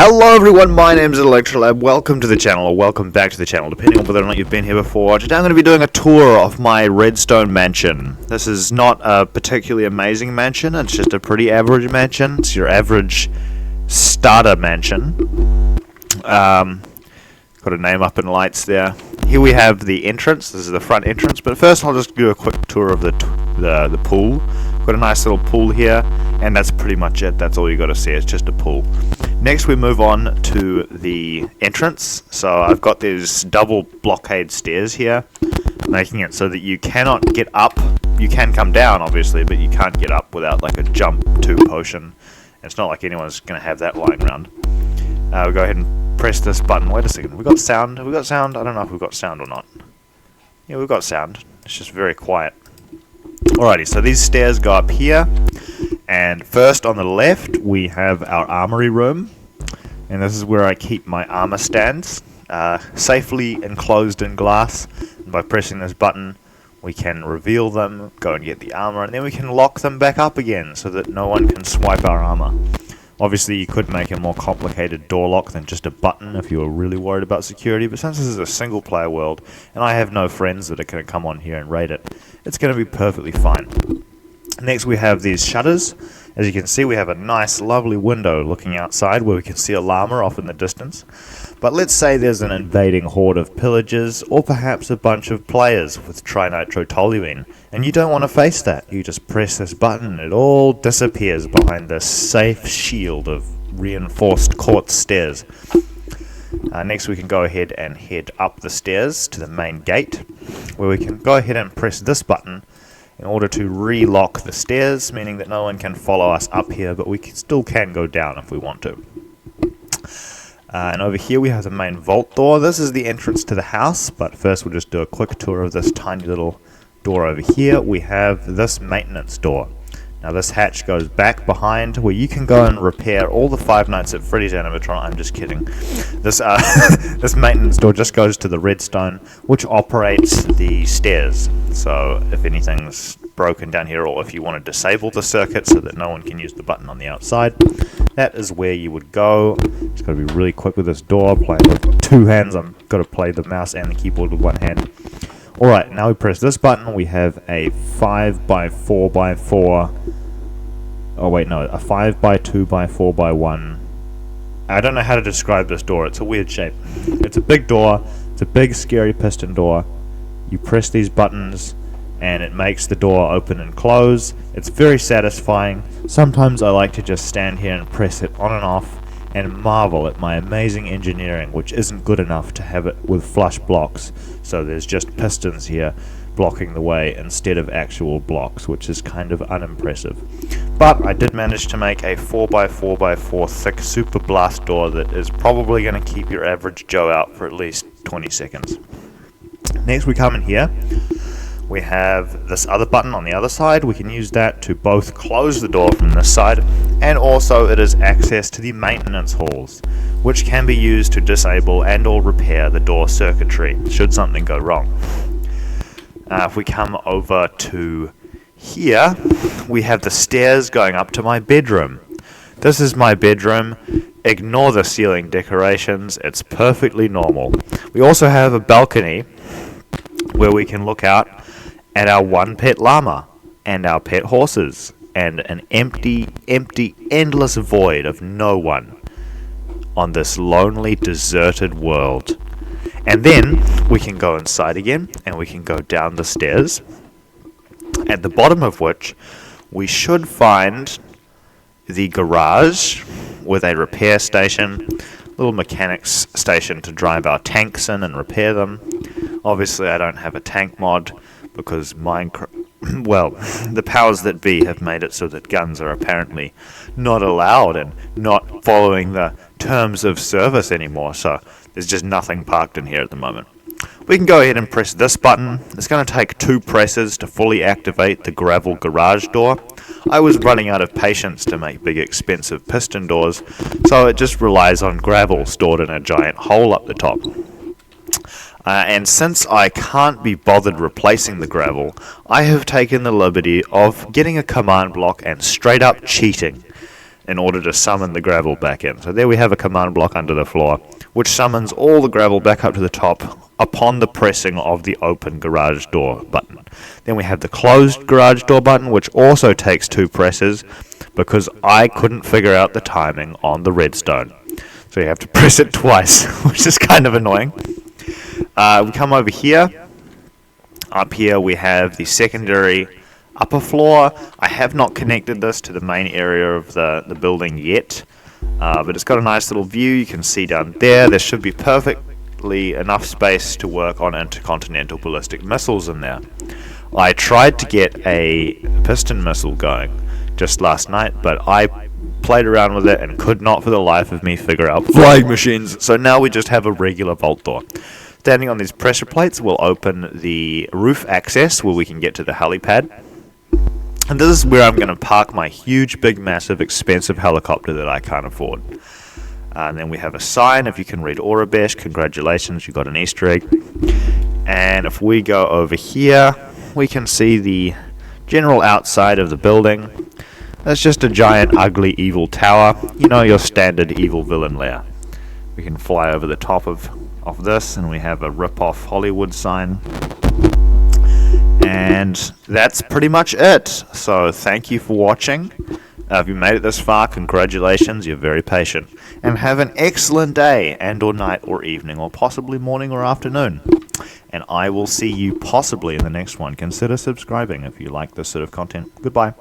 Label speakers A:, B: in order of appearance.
A: Hello everyone, my name is Olectralab. Welcome to the channel, or welcome back to the channel, depending on whether or not you've been here before. Today I'm going to be doing a tour of my redstone mansion. This is not a particularly amazing mansion, it's just a pretty average mansion. It's your average starter mansion. Got a name up in lights there. Here we have the entrance. This is the front entrance, but first I'll just do a quick tour of the pool. Got a nice little pool here, and that's pretty much it. That's all you got to see. It's just a pool. Next we move on to the entrance. So I've got these double blockade stairs here, making it so that you cannot get up. You can come down obviously, but you can't get up without like a jump 2 potion. It's not like anyone's going to have that lying around. We'll go ahead and press this button. Wait a second, we got sound? Have we got sound? I don't know if we've got sound or not. Yeah, we've got sound. It's just very quiet. Alrighty, so these stairs go up here, and first on the left we have our armory room, and this is where I keep my armor stands, safely enclosed in glass. And by pressing this button we can reveal them, go and get the armor, and then we can lock them back up again so that no one can swipe our armor. Obviously you could make a more complicated door lock than just a button if you were really worried about security, but since this is a single player world and I have no friends that are going to come on here and raid it, it's going to be perfectly fine. Next we have these shutters. As you can see, we have a nice lovely window looking outside where we can see a llama off in the distance. But let's say there's an invading horde of pillagers, or perhaps a bunch of players with trinitrotoluene, and you don't want to face that. You just press this button and it all disappears behind this safe shield of reinforced quartz stairs. Next we can go ahead and head up the stairs to the main gate, where we can go ahead and press this button in order to re-lock the stairs, meaning that no one can follow us up here, but we still can go down if we want to. And over here we have the main vault door. This is the entrance to the house, but first we'll just do a quick tour of this tiny little door over here. We have this maintenance door. Now this hatch goes back behind where you can go and repair all the Five Nights at Freddy's animatronics. I'm just kidding. This this maintenance door just goes to the redstone, which operates the stairs. So if anything's broken down here, or if you want to disable the circuit so that no one can use the button on the outside, that is where you would go. Just got to be really quick with this door. Playing with 2 hands, I've got to play the mouse and the keyboard with 1 hand. Alright, now we press this button, we have a 5x4x4, oh wait no, a 5x2x4x1, I don't know how to describe this door, it's a weird shape. It's a big door, it's a big scary piston door. You press these buttons and it makes the door open and close. It's very satisfying. Sometimes I like to just stand here and press it on and off and marvel at my amazing engineering, which isn't good enough to have it with flush blocks. So there's just pistons here blocking the way instead of actual blocks, which is kind of unimpressive. But I did manage to make a 4x4x4 thick super blast door that is probably going to keep your average Joe out for at least 20 seconds. Next we come in here. We have this other button on the other side. We can use that to both close the door from this side, and also it is access to the maintenance halls, which can be used to disable and or repair the door circuitry should something go wrong. If we come over to here, we have the stairs going up to my bedroom. This is my bedroom. Ignore the ceiling decorations, it's perfectly normal. We also have a balcony where we can look out at our 1 pet llama and our pet horses and an empty, endless void of no one on this lonely, deserted world. And then we can go inside again and we can go down the stairs, at the bottom of which we should find the garage with a repair station, little mechanics station to drive our tanks in and repair them. Obviously I don't have a tank mod because well, the powers that be have made it so that guns are apparently not allowed and not following the terms of service anymore, so there's just nothing parked in here at the moment. We can go ahead and press this button. It's going to take 2 presses to fully activate the gravel garage door. I was running out of patience to make big expensive piston doors, so it just relies on gravel stored in a giant hole up the top. And since I can't be bothered replacing the gravel, I have taken the liberty of getting a command block and straight up cheating. in order to summon the gravel back in. So there we have a command block under the floor, which summons all the gravel back up to the top upon the pressing of the open garage door button. Then we have the closed garage door button, which also takes 2 presses, because I couldn't figure out the timing on the redstone. So you have to press it twice, which is kind of annoying. We come over here. Up here we have the secondary upper floor. I have not connected this to the main area of the building yet, but it's got a nice little view. You can see down there. There should be perfectly enough space to work on intercontinental ballistic missiles in there. I tried to get a piston missile going just last night, but I played around with it and could not for the life of me figure out flying machines. So now we just have a regular vault door. Standing on these pressure plates will open the roof access where we can get to the helipad. And this is where I'm going to park my huge, big, massive, expensive helicopter that I can't afford. And then we have a sign. If you can read Aurebesh, congratulations, you got an Easter egg. And if we go over here, we can see the general outside of the building. That's just a giant, ugly, evil tower. You know, your standard evil villain lair. We can fly over the top of this, and we have a rip-off Hollywood sign. And that's pretty much it. So thank you for watching. If you made it this far, congratulations, you're very patient. And have an excellent day, and or night or evening, or possibly morning or afternoon. And I will see you possibly in the next one. Consider subscribing if you like this sort of content. Goodbye.